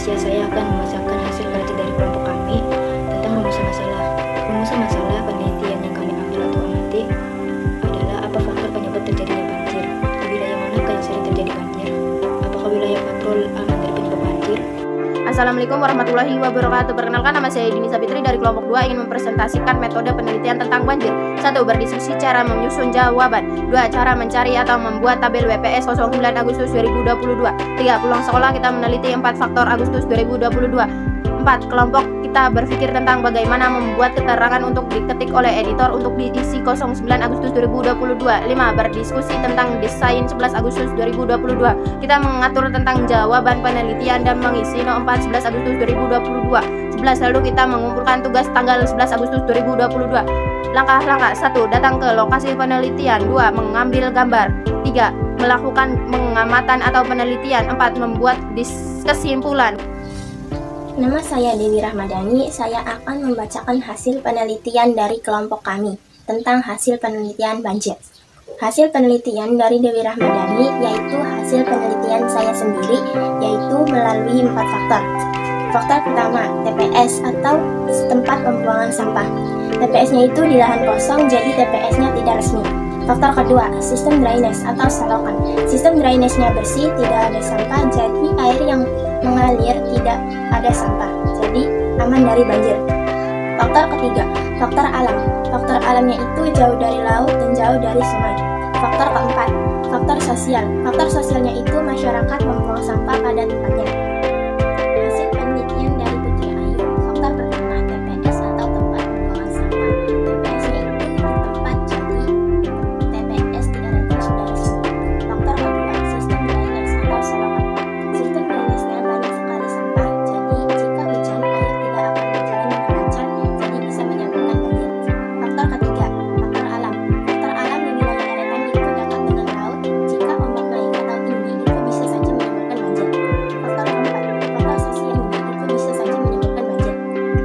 Indonesia, saya akan membacakan hasil penelitian dari kelompok kami tentang rumusan masalah. Rumusan masalah penelitian yang kami ambil atau amati adalah apa faktor penyebab terjadinya banjir. Di wilayah manakah yang sering terjadi banjir? Apakah wilayah patrol aman dari penyebab banjir? Assalamualaikum warahmatullahi wabarakatuh. Perkenalkan, nama saya Dini Sabitri dari kelompok 2 ingin mempresentasikan metode penelitian tentang banjir. 1. Berdiskusi cara menyusun jawaban. 2. Cara mencari atau membuat tabel WPS 09 Agustus 2022. 3. Pulang sekolah kita meneliti 4 faktor Agustus 2022. 4. Kelompok kita berpikir tentang bagaimana membuat keterangan untuk diketik oleh editor untuk diisi 09 Agustus 2022. 5. Berdiskusi tentang desain 11 Agustus 2022. Kita mengatur tentang jawaban penelitian dan mengisi no 4 11 Agustus 2022. 11. Lalu kita mengumpulkan tugas tanggal 11 Agustus 2022. Langkah-langkah: 1. Datang ke lokasi penelitian. 2. Mengambil gambar. 3. Melakukan pengamatan atau penelitian. 4. Membuat kesimpulan. Nama saya Dewi Rahmadani, saya akan membacakan hasil penelitian dari kelompok kami tentang hasil penelitian banjir. Hasil penelitian dari Dewi Rahmadani yaitu hasil penelitian saya sendiri, yaitu melalui 4 faktor. Faktor pertama, TPS atau tempat pembuangan sampah. TPS-nya itu di lahan kosong, jadi TPS-nya tidak resmi. Faktor kedua, sistem drainase atau selokan. Sistem drainase-nya bersih, tidak ada sampah, jadi air yang mengalir tidak ada sampah, jadi aman dari banjir. Faktor ketiga, faktor alam. Faktor alamnya itu jauh dari laut dan jauh dari sungai. Faktor keempat, faktor sosial. Faktor sosialnya itu masyarakat membuang sampah pada tempatnya. Hasil penelitian dari Putri Ayu. Faktor pertama, TPS atau tempat pembuangan sampah. TPS-nya itu di tempat, jadi TPS tidak ada dari sini. Faktor kedua, sistem drainase atau selokan. Sistem drainase-nya banyak sekali sampah, jadi jika hujan air tidak akan berjalan dengan lancar, jadi bisa menyebabkan banjir. Faktor ketiga, faktor alam. Faktor alam di wilayah daratan itu dekat dengan laut, jika ombak naik atau tinggi itu bisa saja menyebabkan banjir. Faktor keempat, faktor sosial itu bisa saja menyebabkan banjir.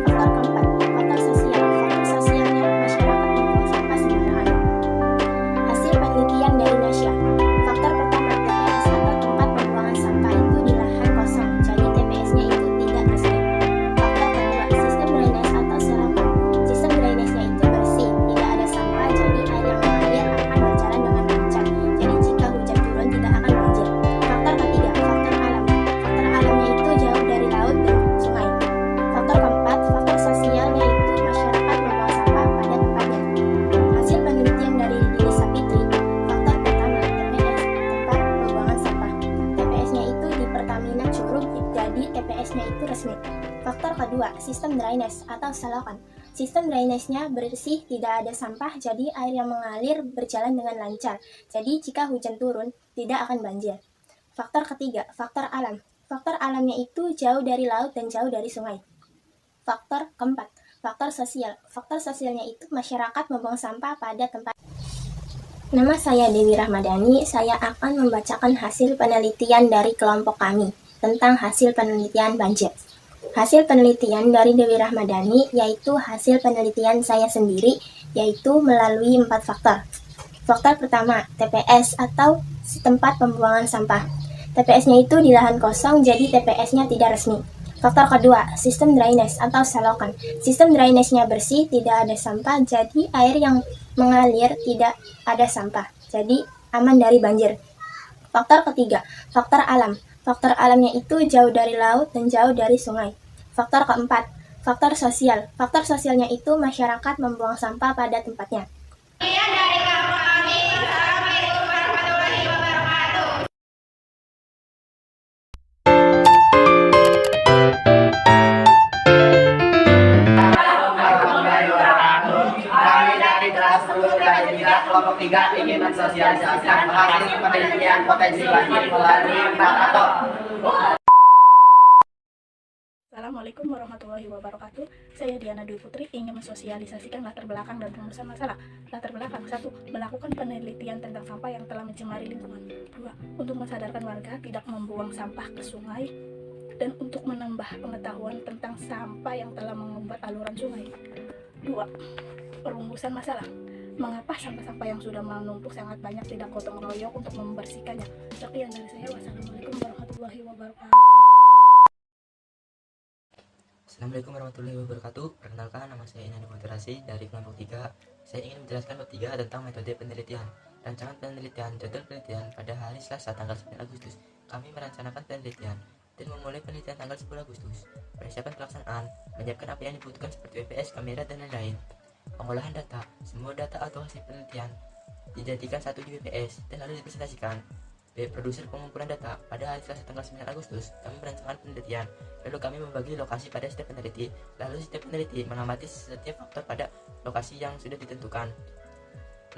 Faktor keempat, faktor sosial. Faktor sosialnya masyarakat membuang sampah sembarangan. Hasil penelitian dari Nasya. Faktor pertama, TPS atau tempat pembuangan sampah itu di lahan kosong, jadi TPS-nya itu tidak resmi. Faktor kedua, sistem drainase atau selokan. Sistem drainase-nya itu bersih, tidak ada sampah, jadi air yang mengalir akan berjalan dengan lancar. Jadi jika hujan turun tidak akan banjir. Faktor ketiga, faktor alam. Faktor alamnya itu jauh dari laut dan sungai. Faktor keempat, faktor sosialnya itu masyarakat membuang sampah pada tempatnya. Hasil penelitian dari Dini Sabitri. Faktor pertama, TPS, tempat pembuangan sampah. TPS-nya itu di Pertamina Curug, jadi TPS-nya itu resmi. Faktor kedua, sistem drainase atau selokan. Sistem drainase-nya bersih, tidak ada sampah, jadi air yang mengalir berjalan dengan lancar. Jadi jika hujan turun, tidak akan banjir. Faktor ketiga, faktor alam. Faktor alamnya itu jauh dari laut dan jauh dari sungai. Faktor keempat, faktor sosial. Faktor sosialnya itu masyarakat membuang sampah pada tempat. Nama saya Dewi Rahmadani, saya akan membacakan hasil penelitian dari kelompok kami tentang hasil penelitian banjir. Hasil penelitian dari Dewi Rahmadani yaitu hasil penelitian saya sendiri, yaitu melalui 4 faktor. Faktor pertama, TPS atau tempat pembuangan sampah. TPS-nya itu di lahan kosong, jadi TPS-nya tidak resmi. Faktor kedua, sistem drainase atau selokan. Sistem drainase-nya bersih, tidak ada sampah, jadi air yang mengalir tidak ada sampah, jadi aman dari banjir. Faktor ketiga, faktor alam. Faktor alamnya itu jauh dari laut dan jauh dari sungai. Faktor keempat, faktor sosial. Faktor sosialnya itu masyarakat membuang sampah pada tempatnya. Kelompok 3 ingin mensosialisasikan hasil penelitian potensi banjir melalui 4 faktor. Assalamualaikum warahmatullahi wabarakatuh. Saya Diana Dwi Putri ingin mensosialisasikan latar belakang dan rumusan masalah. Latar belakang: 1. Melakukan penelitian tentang sampah yang telah mencemari lingkungan. 2. Untuk mensadarkan warga tidak membuang sampah ke sungai dan untuk menambah pengetahuan tentang sampah yang telah mengumbat aluran sungai. 2. Perumusan masalah: mengapa sampah-sampah yang sudah menumpuk sangat banyak tidak gotong royong untuk membersihkannya. Sekian dari saya. Wassalamualaikum warahmatullahi wabarakatuh. Assalamualaikum warahmatullahi wabarakatuh. Perkenalkan, nama saya Inani Moderasi dari kelompok 3. Saya ingin menjelaskan bab 3 tentang metode penelitian. Rancangan penelitian, jadwal penelitian pada hari Selasa tanggal 9 Agustus. Kami merencanakan penelitian dan memulai penelitian tanggal 10 Agustus. Persiapan pelaksanaan, menyiapkan apa yang dibutuhkan seperti WPS, kamera, dan lain-lain. Pengolahan data, semua data atau hasil penelitian dijadikan satu di WPS dan lalu dipresentasikan. Produser pengumpulan data pada hari Selasa tanggal 9 Agustus, kami merencanakan penelitian. Lalu kami membagi lokasi pada setiap peneliti. Lalu setiap peneliti mengamati setiap faktor pada lokasi yang sudah ditentukan.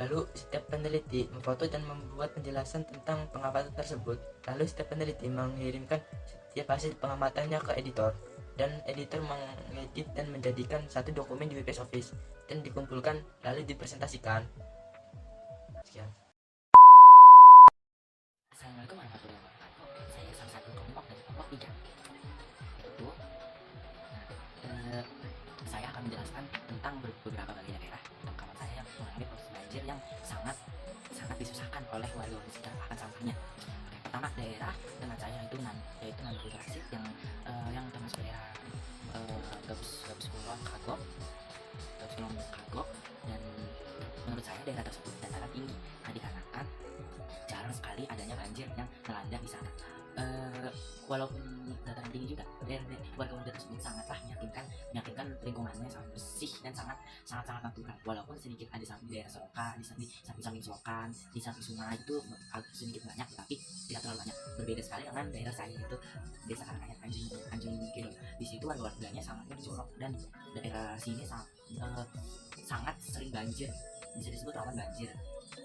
Lalu setiap peneliti memfoto dan membuat penjelasan tentang pengamatan tersebut. Lalu setiap peneliti mengirimkan setiap hasil pengamatannya ke editor. Dan editor mengedit dan menjadikan satu dokumen di WPS Office dan dikumpulkan lalu dipresentasikan. Sekian. Assalamualaikum warahmatullahi wabarakatuh. Saya salah satu kelompok dari kelompok 3. Itu, saya akan menjelaskan tentang beberapa bagian daerah kawan saya yang mengalami proses banjir yang sangat disusahkan oleh warga sekitar akan sampahnya. Oke, pertama daerah dengan saya yaitu Nandu Klasik yang termasuk daerah Gabus Kulon Kagok, dan menurut saya daerah tersebut dataran tinggi dikarenakan jarang sekali adanya banjir yang melanda di sana. Walaupun dataran tinggi juga, warga-warga tersebut sangatlah meyakinkan lingkungannya sangat bersih dan sangat natural. Walaupun sedikit ada samping daerah selokan, di samping selokan, di samping sungai itu agak sedikit banyak, tapi tidak terlalu banyak. Berbeda sekali dengan daerah saya yaitu desa Karanganyar Anjing Kidul. Di situ warga-warganya sangat mencolok dan daerah sini sangat sering banjir. Bisa disebut rawan banjir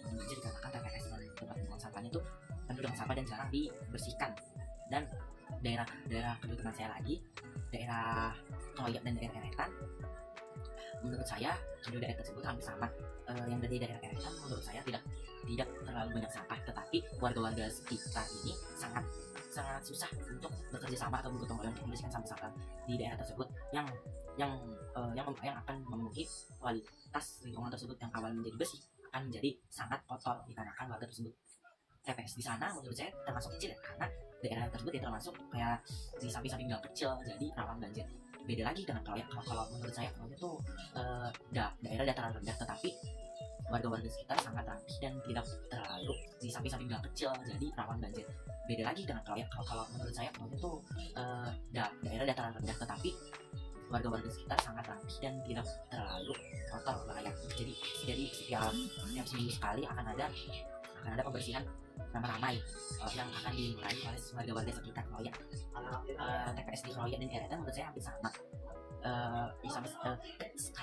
dikarenakan TPS dan tempat pembuangan sampahnya itu penuh dengan sampah dan jarang dibersihkan. Dan daerah kedua teman saya lagi, daerah Kroyok dan daerah Eretan, menurut saya kedua daerah tersebut hampir sama. Yang dari daerah Eretan menurut saya tidak terlalu banyak sampah, tetapi warga-warga sekitar ini sangat susah untuk bekerja sama atau bergotong royong untuk membersihkan sampah-sampah di daerah tersebut yang akan memenuhi kualitas lingkungan tersebut yang awal menjadi bersih akan menjadi sangat kotor dikarenakan warga tersebut. TPS di sana menurut saya termasuk kecil ya, karena daerah tersebut ya termasuk kayak di samping-samping gang kecil, jadi rawan banjir. Beda lagi dengan Kroyok. Kalau menurut saya Kroyok itu daerah dataran rendah, tetapi warga-warga sekitar sangat rapi dan tidak terlalu di samping-samping gang kecil, jadi rawan banjir. Beda lagi dengan Kroyok. Kalau menurut saya Kroyok itu daerah dataran rendah, tetapi warga-warga sekitar sangat rapi dan tidak terlalu kotor layak. Jadi setiap seminggu sekali akan ada pembersihan ramai-ramai yang akan dimulai oleh warga-warga sekitar Kroyok. TPS di Kroyok dan Eretan menurut saya hampir sama,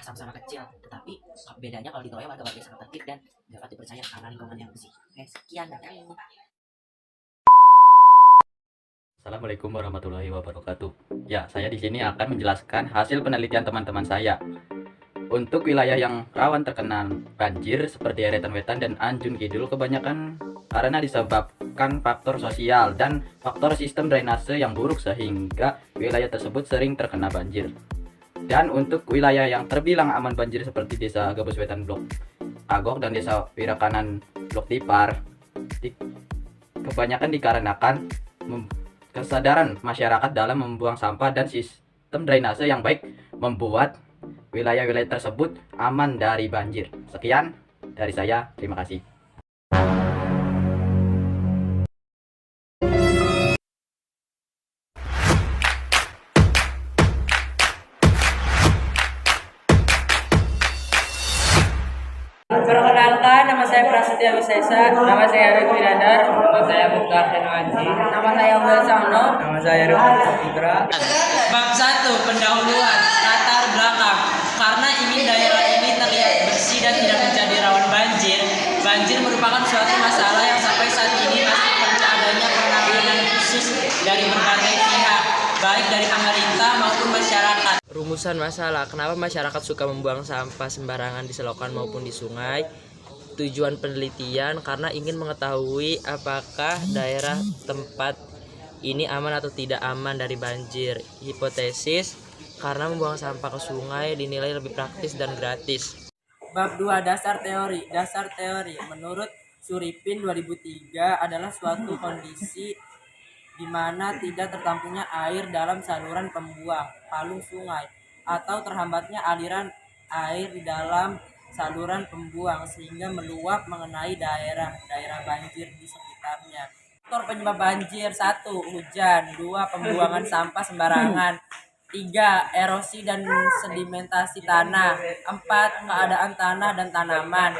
sama-sama kecil, tetapi bedanya kalau di Kroyok warga-warga sangat tertib dan dapat dipercaya karena lingkungan yang bersih. Sekian dari kami. Assalamualaikum warahmatullahi wabarakatuh. Ya, saya di sini akan menjelaskan hasil penelitian teman-teman saya. Untuk wilayah yang rawan terkena banjir seperti Eretan Wetan dan Anjun Kidul kebanyakan karena disebabkan faktor sosial dan faktor sistem drainase yang buruk sehingga wilayah tersebut sering terkena banjir. Dan untuk wilayah yang terbilang aman banjir seperti Desa Gabus Wetan Blok Kagok dan Desa Wirakanan Blok Tipar, kebanyakan dikarenakan kesadaran masyarakat dalam membuang sampah dan sistem drainase yang baik membuat wilayah-wilayah tersebut aman dari banjir. Sekian dari saya, terima kasih. Perkenalkan, nama saya Prasetya Wisesa. Nama saya Arif Wirandar. Nama saya Bukar Henoaji. Nama saya Uwel Sangno. Nama saya Rifan Putra. Bab 1. Pendahuluan, latar belakang. Karena ingin daerah ini terlihat bersih dan tidak menjadi rawan banjir, banjir merupakan suatu masalah yang sampai saat ini masih perlu adanya penanganan khusus dari berbagai pihak, baik dari pemerintah maupun masyarakat. Rumusan masalah, kenapa masyarakat suka membuang sampah sembarangan di selokan maupun di sungai? Tujuan penelitian karena ingin mengetahui apakah daerah tempat ini aman atau tidak aman dari banjir. Hipotesis, karena membuang sampah ke sungai dinilai lebih praktis dan gratis. Bab 2. Dasar teori. Dasar teori menurut Suripin 2003 adalah suatu kondisi di mana tidak tertampungnya air dalam saluran pembuang, palung sungai, atau terhambatnya aliran air di dalam saluran pembuang sehingga meluap mengenai daerah banjir di sekitarnya. Faktor penyebab banjir: 1. Hujan. 2. Pembuangan sampah sembarangan. 3. Erosi dan sedimentasi tanah. 4. Keadaan tanah dan tanaman.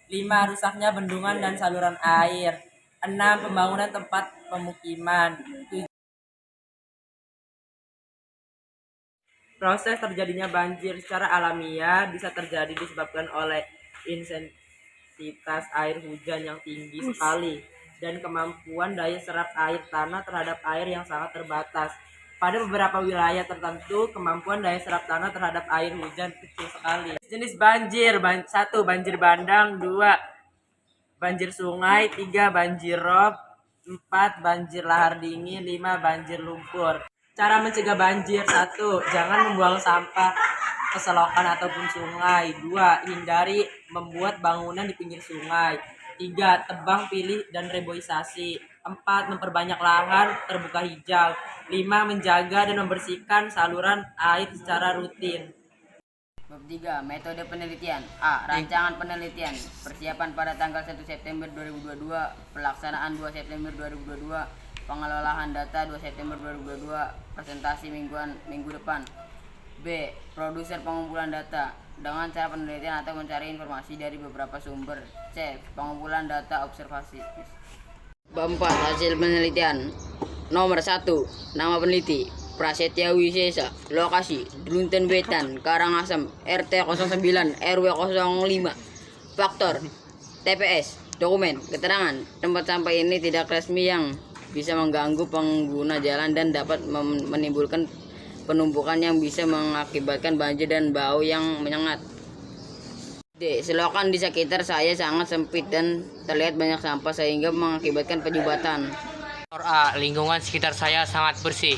5. Rusaknya bendungan dan saluran air. 6. Pembangunan tempat pemukiman. Proses terjadinya banjir secara alamiah bisa terjadi disebabkan oleh intensitas air hujan yang tinggi sekali dan kemampuan daya serap air tanah terhadap air yang sangat terbatas. Pada beberapa wilayah tertentu, kemampuan daya serap tanah terhadap air hujan kecil sekali. Jenis banjir: 1. Banjir bandang. 2. Banjir sungai. 3. Banjir rob. 4. Banjir lahar dingin. 5. Banjir lumpur. Cara mencegah banjir: 1. Jangan membuang sampah ke selokan ataupun sungai. 2. Hindari membuat bangunan di pinggir sungai. 3. Tebang pilih dan reboisasi. 4. Memperbanyak lahan terbuka hijau. 5. Menjaga dan membersihkan saluran air secara rutin. Bab 3. Metode penelitian. A. Rancangan penelitian. Persiapan pada tanggal 1 September 2022. Pelaksanaan 2 September 2022. Pengelolaan data 2 September 2022. Presentasi minggu depan. B. Produser pengumpulan data dengan cara penelitian atau mencari informasi dari beberapa sumber. C. Pengumpulan data observasi. Bab 4. Hasil penelitian. Nomor 1. Nama peneliti: Prasetya Wisesa. Lokasi: Drunten Wetan, Karangasem, RT 09 RW 05. Faktor: TPS. Dokumen keterangan: tempat sampah ini tidak resmi yang bisa mengganggu pengguna jalan dan dapat menimbulkan penumpukan yang bisa mengakibatkan banjir dan bau yang menyengat. D. Selokan di sekitar saya sangat sempit dan terlihat banyak sampah sehingga mengakibatkan penyumbatan. A. Lingkungan sekitar saya sangat bersih.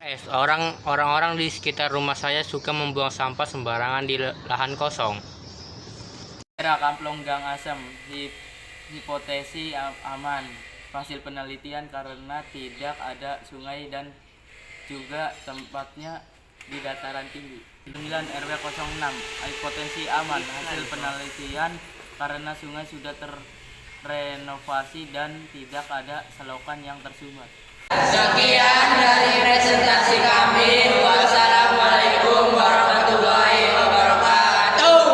S. Orang-orang di sekitar rumah saya suka membuang sampah sembarangan di lahan kosong. Daerah Kamplong Gang Asem. Hipotesi aman. Hasil penelitian karena tidak ada sungai dan juga tempatnya di dataran tinggi. 9 RW 06. Hipotensi aman. Hasil penelitian karena sungai sudah terrenovasi dan tidak ada selokan yang tersumbat. Sekian dari presentasi kami. Wassalamualaikum warahmatullahi wabarakatuh.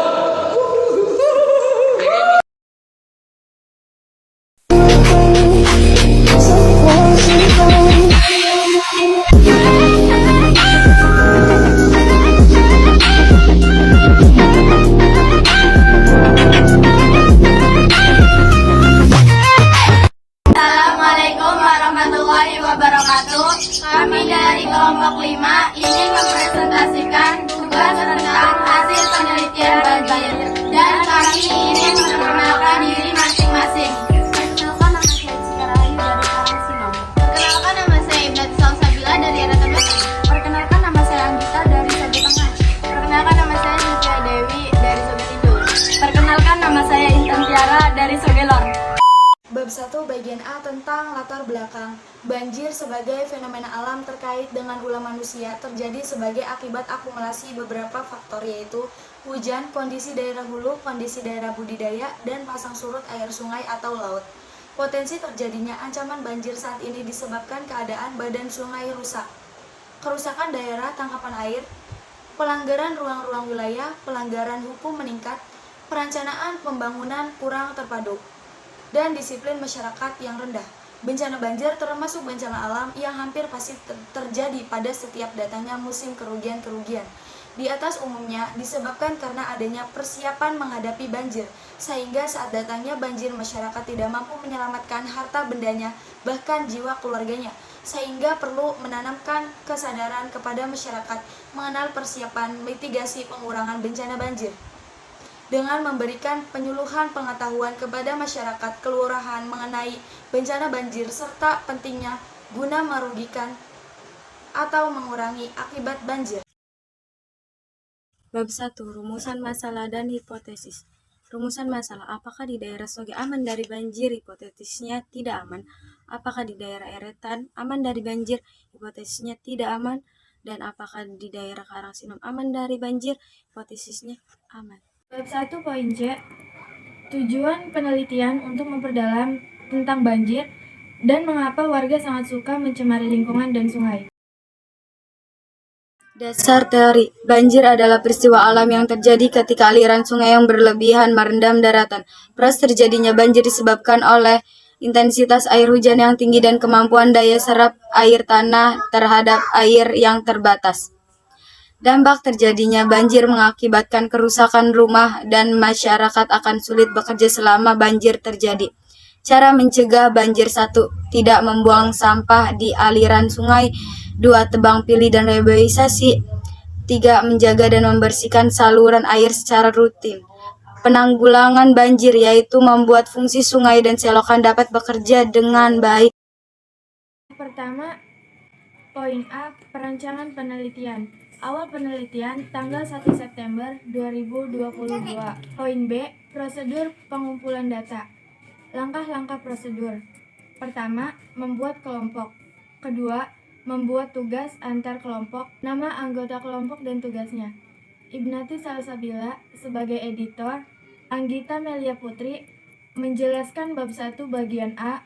Assalamualaikum warahmatullahi wabarakatuh. Kami dari kelompok 5 ingin mempresentasikan tugas tentang hasil penelitian banjir dan kami ingin memperkenalkan diri masing-masing. Perkenalkan, nama saya Cikarayu dari Karangsimam. Perkenalkan, nama saya Ibnat Salsabila dari Rata Betan. Perkenalkan, nama saya Anggita dari Sobe Tengah. Perkenalkan, nama saya Nusya Dewi dari Sobe Kidul. Perkenalkan, nama saya Intan Tiara dari Sogelor. Bab 1 bagian A tentang latar belakang. Banjir sebagai fenomena alam terkait dengan ulah manusia terjadi sebagai akibat akumulasi beberapa faktor, yaitu hujan, kondisi daerah hulu, kondisi daerah budidaya, dan pasang surut air sungai atau laut. Potensi terjadinya ancaman banjir saat ini disebabkan keadaan badan sungai rusak, kerusakan daerah tangkapan air, pelanggaran ruang-ruang wilayah, pelanggaran hukum meningkat, perencanaan pembangunan kurang terpadu, dan disiplin masyarakat yang rendah. Bencana banjir termasuk bencana alam yang hampir pasti terjadi pada setiap datangnya musim kerugian-kerugian. Di atas umumnya disebabkan karena adanya persiapan menghadapi banjir, sehingga saat datangnya banjir masyarakat tidak mampu menyelamatkan harta bendanya, bahkan jiwa keluarganya, sehingga perlu menanamkan kesadaran kepada masyarakat mengenal persiapan mitigasi pengurangan bencana banjir, dengan memberikan penyuluhan pengetahuan kepada masyarakat kelurahan mengenai bencana banjir serta pentingnya guna merugikan atau mengurangi akibat banjir. Bab 1. Rumusan masalah dan hipotesis. Rumusan masalah: apakah di daerah Soge aman dari banjir? Hipotesisnya tidak aman. apakah di daerah Eretan aman dari banjir? Hipotesisnya tidak aman. Dan apakah di daerah Karangsinom aman dari banjir? Hipotesisnya aman. Bab 1 poin C. Tujuan penelitian untuk memperdalam tentang banjir dan mengapa warga sangat suka mencemari lingkungan dan sungai. Dasar teori, banjir adalah peristiwa alam yang terjadi ketika aliran sungai yang berlebihan merendam daratan. Proses terjadinya banjir disebabkan oleh intensitas air hujan yang tinggi dan kemampuan daya serap air tanah terhadap air yang terbatas. Dampak terjadinya banjir mengakibatkan kerusakan rumah dan masyarakat akan sulit bekerja selama banjir terjadi. Cara mencegah banjir: 1. Tidak membuang sampah di aliran sungai. 2. Tebang pilih dan reboisasi. 3. Menjaga dan membersihkan saluran air secara rutin. Penanggulangan banjir yaitu membuat fungsi sungai dan selokan dapat bekerja dengan baik. Pertama, poin A, perancangan penelitian. Awal penelitian tanggal 1 September 2022. Poin B, prosedur pengumpulan data. Langkah-langkah prosedur. Pertama, membuat kelompok. Kedua, membuat tugas antar kelompok, nama anggota kelompok dan tugasnya. Ibnati Salsabila sebagai editor, Anggita Melia Putri menjelaskan bab 1 bagian A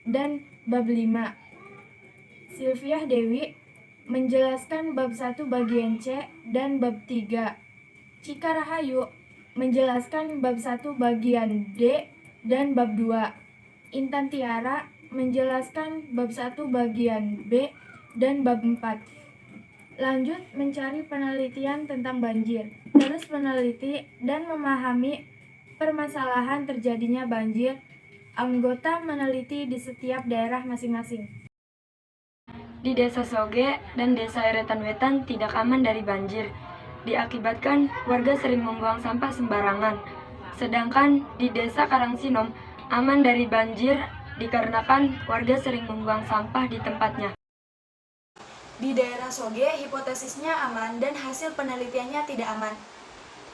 dan bab 5. Sylvia Dewi menjelaskan bab 1 bagian C dan bab 3. Cika Rahayu menjelaskan bab 1 bagian D dan bab 2. Intan Tiara menjelaskan bab 1 bagian B dan bab 4. Lanjut mencari penelitian tentang banjir. Terus meneliti dan memahami permasalahan terjadinya banjir. Anggota meneliti di setiap daerah masing-masing. Di Desa Soge dan Desa Eretan Wetan tidak aman dari banjir, diakibatkan warga sering membuang sampah sembarangan. Sedangkan di Desa Karangsinom aman dari banjir dikarenakan warga sering membuang sampah di tempatnya. Di daerah Soge, hipotesisnya aman dan hasil penelitiannya tidak aman.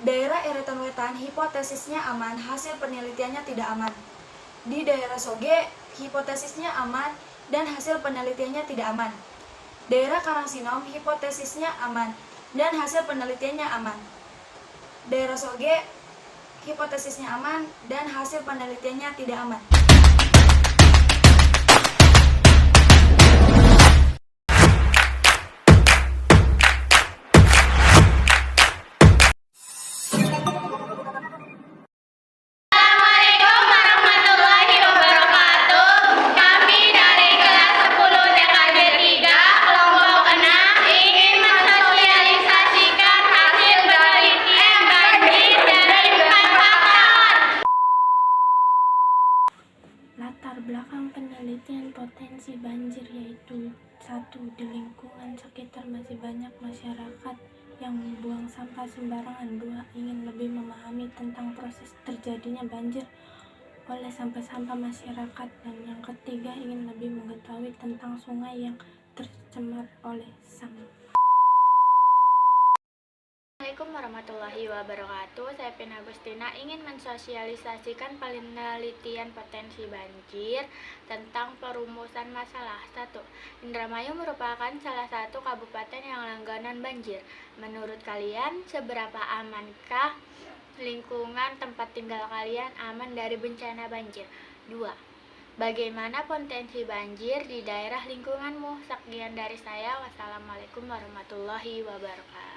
Daerah Eretan Wetan, hipotesisnya aman, hasil penelitiannya tidak aman. Di daerah Soge, hipotesisnya aman dan hasil penelitiannya tidak aman. Daerah Karangsinom, hipotesisnya aman dan hasil penelitiannya aman. Daerah Soge, hipotesisnya aman dan hasil penelitiannya tidak aman. Latar belakang penelitian potensi banjir yaitu 1. Di lingkungan sekitar masih banyak masyarakat yang membuang sampah sembarangan. 2. Ingin lebih memahami tentang proses terjadinya banjir oleh sampah-sampah masyarakat. Dan yang ketiga, ingin lebih mengetahui tentang sungai yang tercemar oleh sampah. Assalamualaikum warahmatullahi wabarakatuh. Saya Pina Agustina ingin mensosialisasikan penelitian potensi banjir tentang perumusan masalah. 1. Indramayu merupakan salah satu kabupaten yang langganan banjir. Menurut kalian, seberapa amankah lingkungan tempat tinggal kalian aman dari bencana banjir? 2. Bagaimana potensi banjir di daerah lingkunganmu? Sekian dari saya. Wassalamualaikum warahmatullahi wabarakatuh.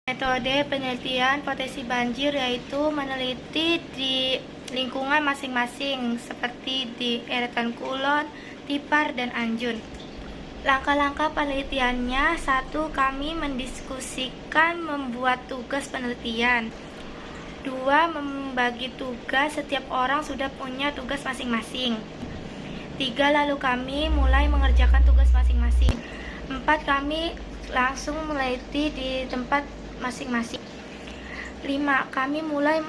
Metode penelitian potensi banjir yaitu meneliti di lingkungan masing-masing seperti di Eretan Kulon, Tipar, dan Anjun. Langkah-langkah penelitiannya: 1. Kami mendiskusikan membuat tugas penelitian. 2. Membagi tugas, setiap orang sudah punya tugas masing-masing. 3. Lalu kami mulai mengerjakan tugas masing-masing. 4. Kami langsung meneliti di tempat masing-masing. 5. Kami mulai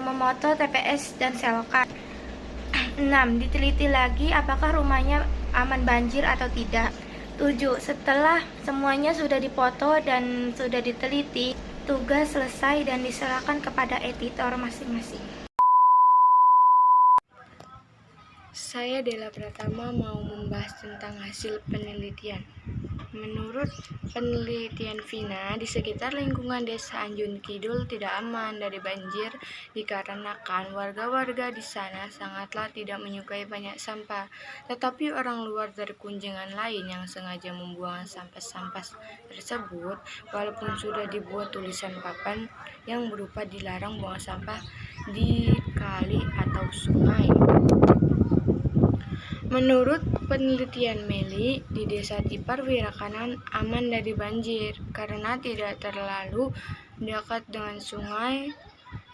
memoto TPS dan selokan. 6. Diteliti lagi apakah rumahnya aman banjir atau tidak. 7. Setelah semuanya sudah dipoto dan sudah diteliti, tugas selesai dan diserahkan kepada editor masing-masing. Saya Dela Pratama mau membahas tentang hasil penelitian. Menurut penelitian Vina, di sekitar lingkungan desa Anjun Kidul tidak aman dari banjir dikarenakan warga-warga di sana sangatlah tidak menyukai banyak sampah. Tetapi orang luar dari kunjungan lain yang sengaja membuang sampah-sampah tersebut, walaupun sudah dibuat tulisan papan yang berupa dilarang buang sampah di kali atau sungai. Menurut penelitian Meli, di Desa Tipar Wirakanan aman dari banjir karena tidak terlalu dekat dengan sungai.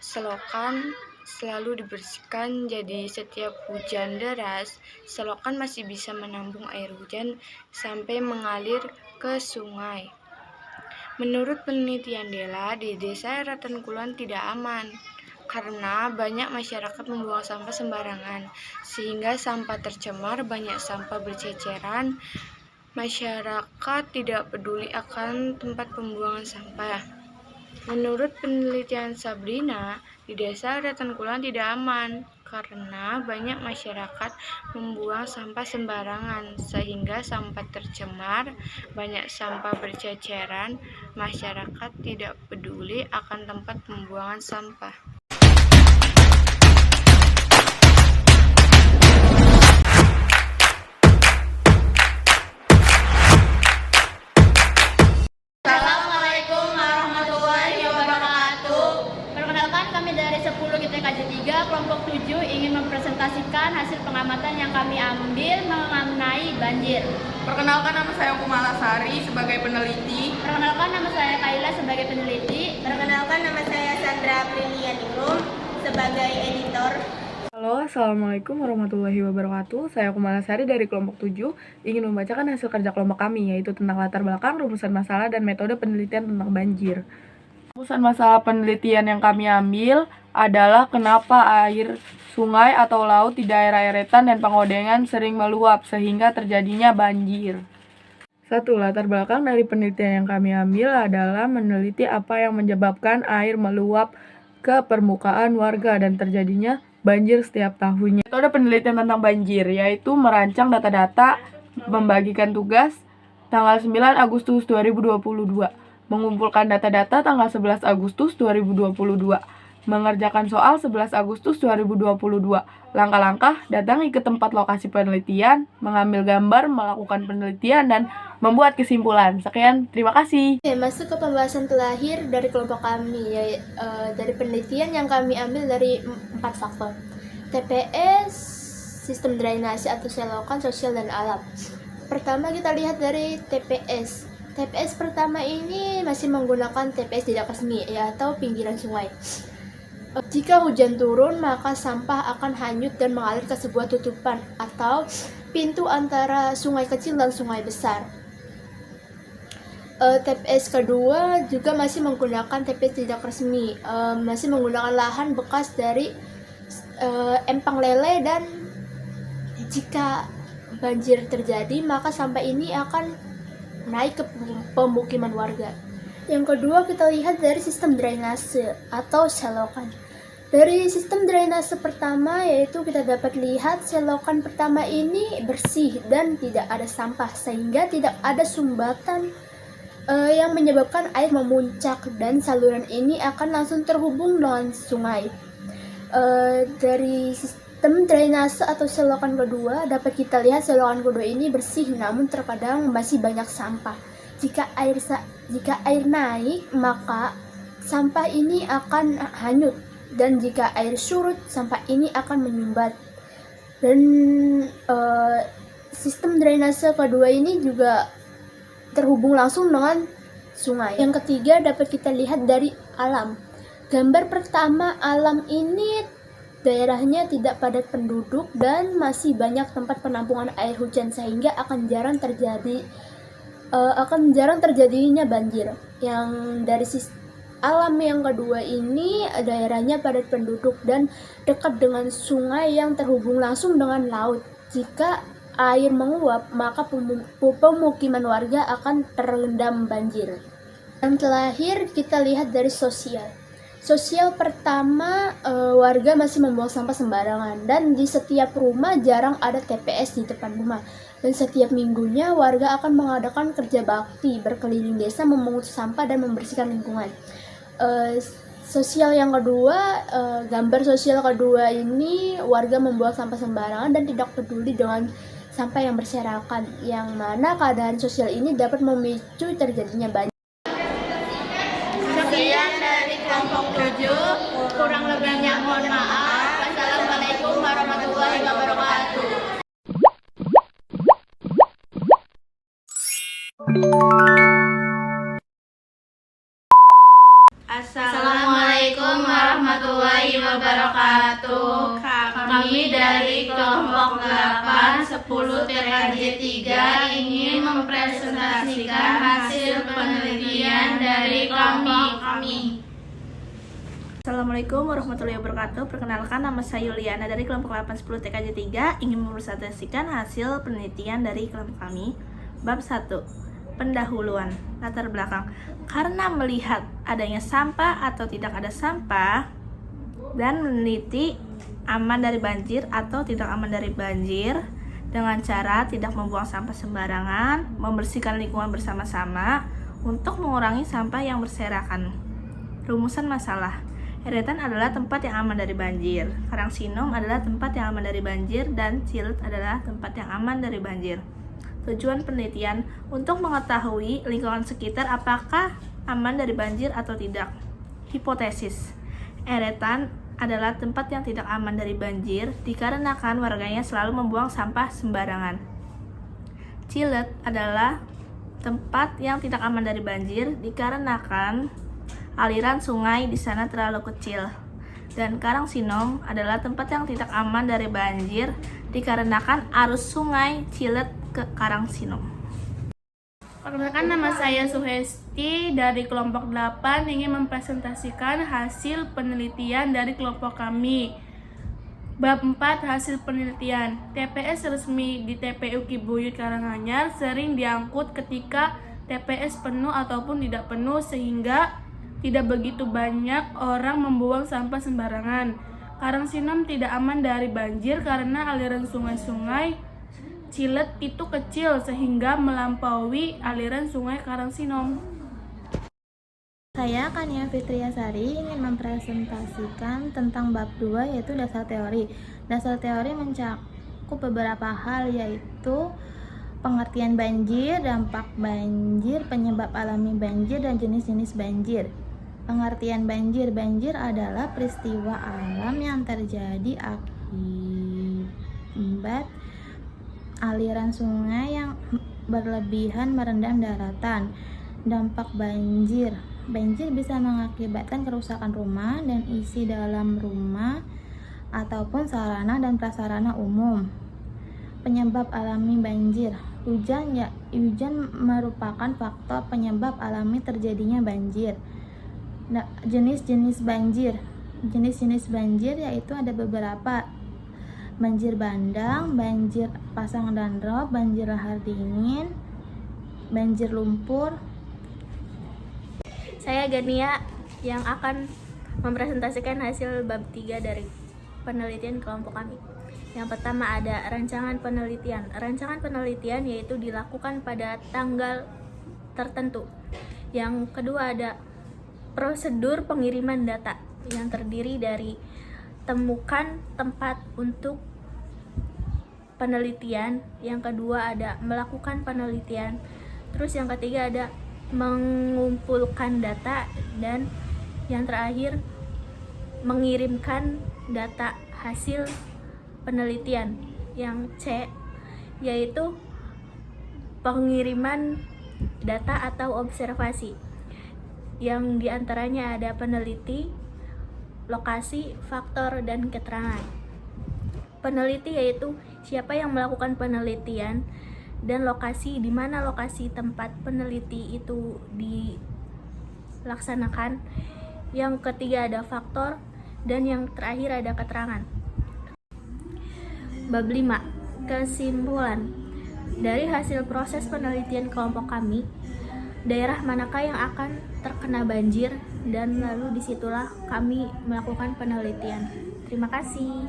Selokan selalu dibersihkan, jadi setiap hujan deras, selokan masih bisa menampung air hujan sampai mengalir ke sungai. Menurut penelitian Dela, di Desa Eretan Kulon tidak aman karena banyak masyarakat membuang sampah sembarangan, sehingga sampah tercemar, banyak sampah berceceran. Masyarakat tidak peduli akan tempat pembuangan sampah. Menurut penelitian Sabrina, di Desa Eretan Kulon tidak aman karena banyak masyarakat membuang sampah sembarangan, sehingga sampah tercemar, banyak sampah berceceran. Masyarakat tidak peduli akan tempat pembuangan sampah. Assalamualaikum warahmatullahi wabarakatuh. Perkenalkan, kami dari 10 GTKJ 3 kelompok 7 ingin mempresentasikan hasil pengamatan yang kami ambil mengenai banjir. Perkenalkan, nama saya Kumala Sari sebagai peneliti. Perkenalkan, nama saya Kaila sebagai peneliti. Perkenalkan, nama saya Sandra Prinianingrum sebagai editor. Halo, Assalamualaikum warahmatullahi wabarakatuh. Saya Kumala Sari dari kelompok 7 ingin membacakan hasil kerja kelompok kami, yaitu tentang latar belakang, rumusan masalah, dan metode penelitian tentang banjir. Rumusan masalah penelitian yang kami ambil adalah kenapa air sungai atau laut di daerah Eretan dan Pangodengan sering meluap sehingga terjadinya banjir. 1. Latar belakang dari penelitian yang kami ambil adalah meneliti apa yang menyebabkan air meluap ke permukaan warga dan terjadinya banjir setiap tahunnya. Metode penelitian tentang banjir yaitu merancang data-data, membagikan tugas tanggal 9 Agustus 2022, mengumpulkan data-data tanggal 11 Agustus 2022, mengerjakan soal 11 Agustus 2022. Langkah-langkah: datangi ke tempat lokasi penelitian, mengambil gambar, melakukan penelitian, dan membuat kesimpulan. Sekian, terima kasih. Oke, masuk ke pembahasan terakhir dari kelompok kami, dari penelitian yang kami ambil dari 4 faktor. TPS, sistem drainase atau selokan, sosial, dan alam. Pertama kita lihat dari TPS. TPS pertama ini masih menggunakan TPS tidak resmi, atau pinggiran sungai. Jika hujan turun, maka sampah akan hanyut dan mengalir ke sebuah tutupan atau pintu antara sungai kecil dan sungai besar. TPS kedua juga masih menggunakan TPS tidak resmi, masih menggunakan lahan bekas dari empang lele, dan jika banjir terjadi, maka sampah ini akan naik ke pemukiman warga. Yang kedua kita lihat dari sistem drainase atau selokan. Dari sistem drainase pertama yaitu kita dapat lihat selokan pertama ini bersih dan tidak ada sampah, sehingga tidak ada sumbatan yang menyebabkan air memuncak, dan saluran ini akan langsung terhubung dengan sungai. Dari sistem drainase atau selokan kedua dapat kita lihat selokan kedua ini bersih, namun terkadang masih banyak sampah. Jika air naik, maka sampah ini akan hanyut, dan jika air surut, sampah ini akan menyumbat. Dan sistem drainase kedua ini juga terhubung langsung dengan sungai. Yang ketiga dapat kita lihat dari alam. Gambar pertama, alam ini daerahnya tidak padat penduduk dan masih banyak tempat penampungan air hujan, sehingga akan jarang terjadinya banjir. Yang dari alam yang kedua ini daerahnya padat penduduk dan dekat dengan sungai yang terhubung langsung dengan laut. Jika air menguap, maka pemukiman warga akan terendam banjir. Yang terakhir kita lihat dari sosial. Sosial pertama, warga masih membuang sampah sembarangan dan di setiap rumah jarang ada TPS di depan rumah. Dan setiap minggunya warga akan mengadakan kerja bakti berkeliling desa memungut sampah dan membersihkan lingkungan. Sosial yang kedua, gambar sosial kedua ini warga membuang sampah sembarangan dan tidak peduli dengan sampah yang berserakan, yang mana keadaan sosial ini dapat memicu terjadinya banjir. Sekian dari kelompok 7, kurang lebihnya mohon maaf. Wassalamualaikum warahmatullahi wabarakatuh. Assalamualaikum warahmatullahi wabarakatuh. Kami dari kelompok 8 10 TKJ 3 ingin mempresentasikan hasil penelitian dari kelompok kami. Assalamualaikum warahmatullahi wabarakatuh. Perkenalkan, nama saya Yuliana dari kelompok 810 TKJ 3 ingin mempresentasikan hasil penelitian dari kelompok kami. Bab 1. Pendahuluan, latar belakang. Karena melihat adanya sampah atau tidak ada sampah dan meneliti aman dari banjir atau tidak aman dari banjir dengan cara tidak membuang sampah sembarangan, membersihkan lingkungan bersama-sama untuk mengurangi sampah yang berserakan. Rumusan masalah. Eretan adalah tempat yang aman dari banjir, Karangsinom adalah tempat yang aman dari banjir, dan Cilet adalah tempat yang aman dari banjir. Tujuan penelitian untuk mengetahui lingkungan sekitar apakah aman dari banjir atau tidak. Hipotesis. Eretan adalah tempat yang tidak aman dari banjir dikarenakan warganya selalu membuang sampah sembarangan. Cilet adalah tempat yang tidak aman dari banjir dikarenakan aliran sungai di sana terlalu kecil. Dan Karangsinom adalah tempat yang tidak aman dari banjir dikarenakan arus sungai Cilet ke Karangsinom. Perkenalkan, nama saya Suhesti dari kelompok 8 ingin mempresentasikan hasil penelitian dari kelompok kami. Bab 4, hasil penelitian. TPS resmi di TPU Kibuyut Karanganyar sering diangkut ketika TPS penuh ataupun tidak penuh sehingga tidak begitu banyak orang membuang sampah sembarangan. Karangsinom tidak aman dari banjir karena aliran sungai-sungai Cilet itu kecil sehingga melampaui aliran sungai Karangsinom. Saya Kania Fitriasari ingin mempresentasikan tentang bab 2 yaitu dasar teori. Dasar teori mencakup beberapa hal yaitu pengertian banjir, dampak banjir, penyebab alami banjir, dan jenis-jenis banjir. Pengertian banjir. Banjir adalah peristiwa alam yang terjadi akibat aliran sungai yang berlebihan merendam daratan. Dampak banjir. Banjir bisa mengakibatkan kerusakan rumah dan isi dalam rumah ataupun sarana dan prasarana umum. Penyebab alami banjir. Hujan merupakan faktor penyebab alami terjadinya banjir. Jenis-jenis banjir. Jenis-jenis banjir yaitu ada beberapa. Banjir bandang, banjir pasang dan rob, banjir lahar dingin, banjir lumpur. Saya Gania yang akan mempresentasikan hasil bab 3 dari penelitian kelompok kami. Yang pertama ada rancangan penelitian. Rancangan penelitian yaitu dilakukan pada tanggal tertentu. Yang kedua ada prosedur pengiriman data yang terdiri dari temukan tempat untuk penelitian. Yang kedua ada melakukan penelitian. Terus yang ketiga ada mengumpulkan data, dan yang terakhir mengirimkan data hasil penelitian. Yang C yaitu pengiriman data atau observasi, yang diantaranya ada peneliti, lokasi, faktor, dan keterangan. Peneliti yaitu siapa yang melakukan penelitian, dan lokasi di mana lokasi tempat peneliti itu dilaksanakan. Yang ketiga ada faktor, dan yang terakhir ada keterangan. Bab 5. Kesimpulan. Dari hasil proses penelitian kelompok kami, daerah manakah yang akan terkena banjir dan lalu disitulah kami melakukan penelitian. Terima kasih.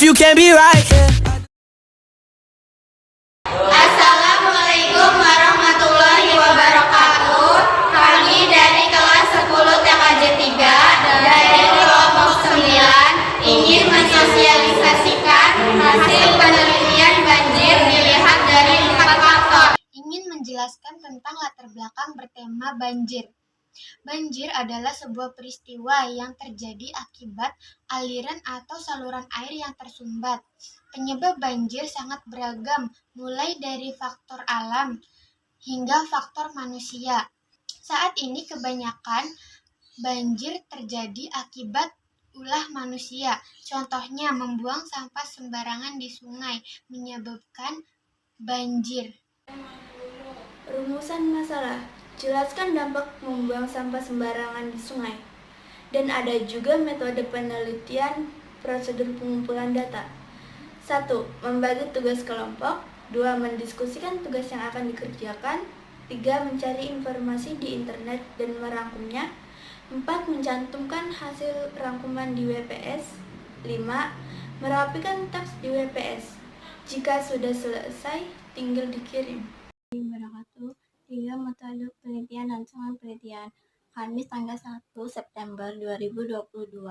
You can be right. Assalamualaikum warahmatullahi wabarakatuh. Kami dari kelas 10 TKJ 3 dari kelompok 9 ingin mensosialisasikan hasil penelitian banjir dilihat dari 4 faktor. Ingin menjelaskan tentang latar belakang bertema banjir. Banjir adalah sebuah peristiwa yang terjadi akibat aliran atau saluran air yang tersumbat. Penyebab banjir sangat beragam, mulai dari faktor alam hingga faktor manusia. Saat ini kebanyakan banjir terjadi akibat ulah manusia. Contohnya membuang sampah sembarangan di sungai menyebabkan banjir. Rumusan masalah. Jelaskan dampak membuang sampah sembarangan di sungai. Dan ada juga metode penelitian, prosedur pengumpulan data. 1. Membagi tugas kelompok. 2. Mendiskusikan tugas yang akan dikerjakan. 3. Mencari informasi di internet dan merangkumnya. 4. Mencantumkan hasil rangkuman di WPS. 5. Merapikan teks di WPS. Jika sudah selesai, tinggal dikirim. Wabarakatuh. 3. Metode penelitian rancangan penelitian. Kamis tanggal 1 September 2022.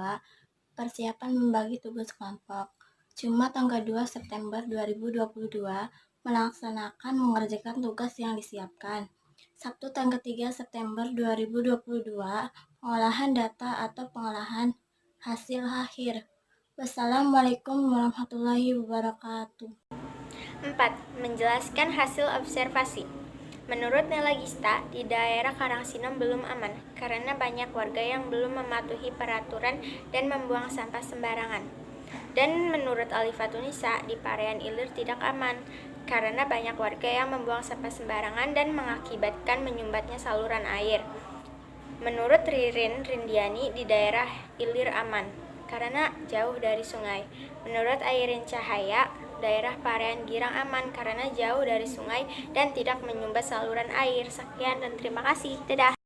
Persiapan membagi tugas kelompok. Jumat tanggal 2 September 2022. Melaksanakan mengerjakan tugas yang disiapkan. Sabtu tanggal 3 September 2022. Pengolahan data atau pengolahan hasil akhir. Wassalamualaikum warahmatullahi wabarakatuh. 4. Menjelaskan hasil observasi. Menurut Nelagista, di daerah Karangsinom belum aman karena banyak warga yang belum mematuhi peraturan dan membuang sampah sembarangan. Dan menurut Alifatunisa, di Parean Ilir tidak aman karena banyak warga yang membuang sampah sembarangan dan mengakibatkan menyumbatnya saluran air. Menurut Ririn Rindiani, di daerah Ilir aman karena jauh dari sungai. Menurut Airin Cahaya, daerah Parean Girang aman karena jauh dari sungai dan tidak menyumbat saluran air. Sekian dan terima kasih. Dadah.